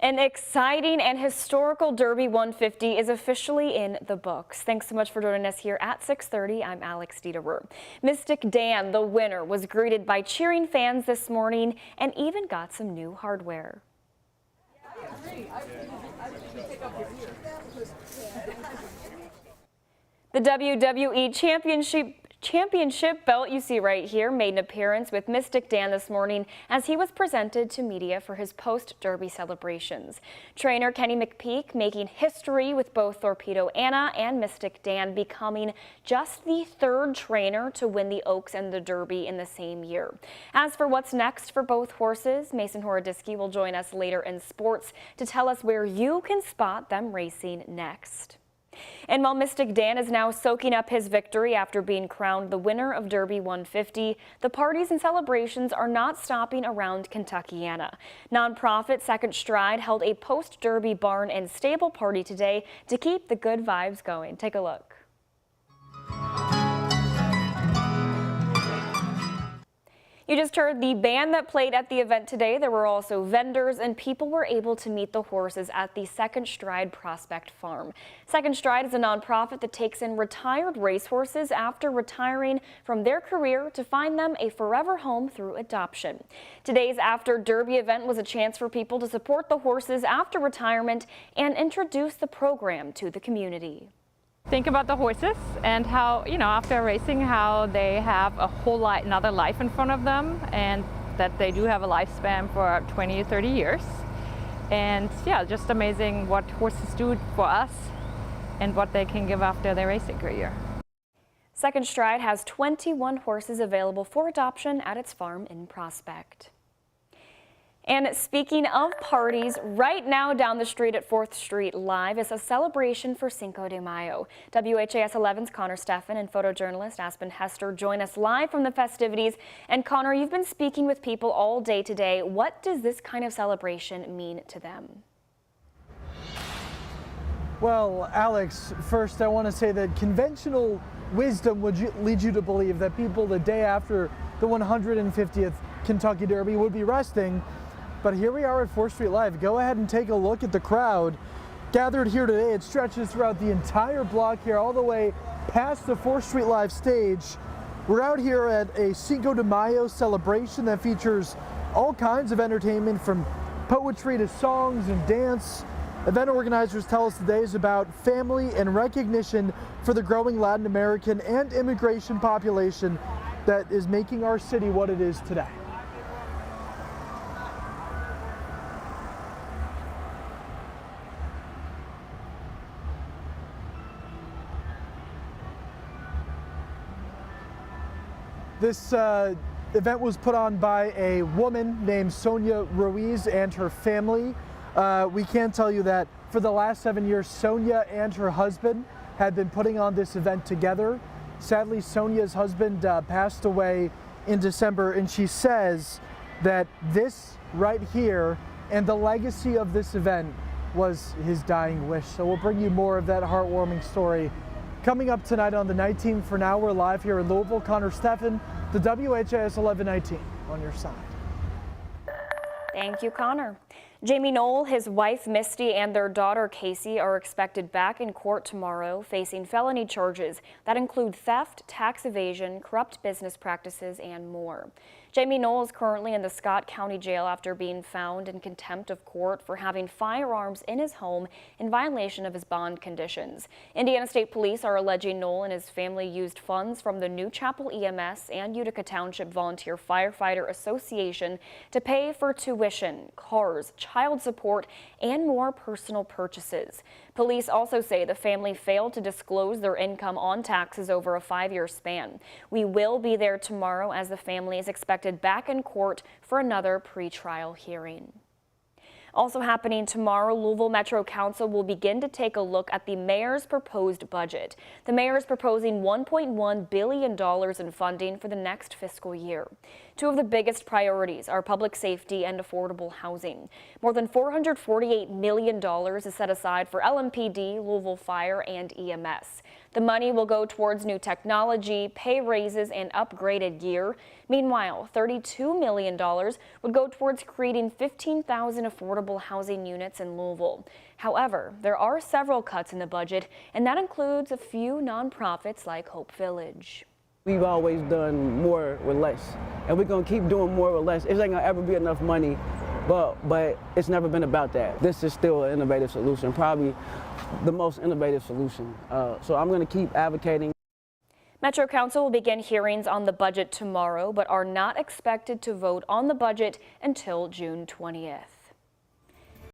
An exciting and historical Derby 150 is officially in the books. Thanks so much for joining us here at 6:30. I'm Alex Dieterer. Mystic Dan, the winner, was greeted by cheering fans this morning and even got some new hardware. The WWE Championship belt you see right here made an appearance with Mystic Dan this morning as he was presented to media for his post-Derby celebrations. Trainer Kenny McPeak making history with both Torpedo Anna and Mystic Dan becoming just the third trainer to win the Oaks and the Derby in the same year. As for what's next for both horses, Mason Horodisky will join us later in sports to tell us where you can spot them racing next. And while Mystic Dan is now soaking up his victory after being crowned the winner of Derby 150, the parties and celebrations are not stopping around Kentuckiana. Nonprofit Second Stride held a post-Derby barn and stable party today to keep the good vibes going. Take a look. You just heard the band that played at the event today. There were also vendors and people were able to meet the horses at the Second Stride Prospect Farm. Second Stride is a nonprofit that takes in retired racehorses after retiring from their career to find them a forever home through adoption. Today's After Derby event was a chance for people to support the horses after retirement and introduce the program to the community. Think about the horses and how, after racing, how they have a whole lot, another life in front of them, and that they do have a lifespan for 20 or 30 years. And yeah, just amazing what horses do for us and what they can give after their racing career. Second Stride has 21 horses available for adoption at its farm in Prospect. And speaking of parties, right now down the street at 4th Street Live is a celebration for Cinco de Mayo. WHAS 11's Connor Steffen and photojournalist Aspen Hester join us live from the festivities. And Connor, you've been speaking with people all day today. What does this kind of celebration mean to them? Well, Alex, first I want to say that conventional wisdom would lead you to believe that people the day after the 150th Kentucky Derby would be resting. But here we are at 4th Street Live. Go ahead and take a look at the crowd gathered here today. It stretches throughout the entire block here, all the way past the 4th Street Live stage. We're out here at a Cinco de Mayo celebration that features all kinds of entertainment, from poetry to songs and dance. Event organizers tell us today is about family and recognition for the growing Latin American and immigration population that is making our city what it is today. This event was put on by a woman named Sonia Ruiz and her family. We can tell you that for the last 7 years, Sonia and her husband had been putting on this event together. Sadly, Sonia's husband passed away in December, and she says that this right here and the legacy of this event was his dying wish. So we'll bring you more of that heartwarming story coming up tonight on the night team. For now, we're live here in Louisville. Connor Steffen, the WHAS 1119 on your side. Thank you, Connor. Jamie Knoll, his wife Misty, and their daughter Casey are expected back in court tomorrow facing felony charges that include theft, tax evasion, corrupt business practices, and more. Jamie Knoll is currently in the Scott County Jail after being found in contempt of court for having firearms in his home in violation of his bond conditions. Indiana State Police are alleging Knoll and his family used funds from the New Chapel EMS and Utica Township Volunteer Firefighter Association to pay for tuition, cars, child support, and more personal purchases. Police also say the family failed to disclose their income on taxes over a 5-year span. We will be there tomorrow as the family is expected back in court for another pre-trial hearing. Also happening tomorrow, Louisville Metro Council will begin to take a look at the mayor's proposed budget. The mayor is proposing $1.1 billion in funding for the next fiscal year. Two of the biggest priorities are public safety and affordable housing. More than $448 million is set aside for LMPD, Louisville Fire, and EMS. The money will go towards new technology, pay raises, and upgraded gear. Meanwhile, $32 million would go towards creating 15,000 affordable housing units in Louisville. However, there are several cuts in the budget, and that includes a few nonprofits like Hope Village. We've always done more with less, and we're gonna keep doing more with less. It ain't gonna ever be enough money, but it's never been about that. This is still an innovative solution, probably the most innovative solution. So I'm gonna keep advocating. Metro Council will begin hearings on the budget tomorrow, but are not expected to vote on the budget until June 20th.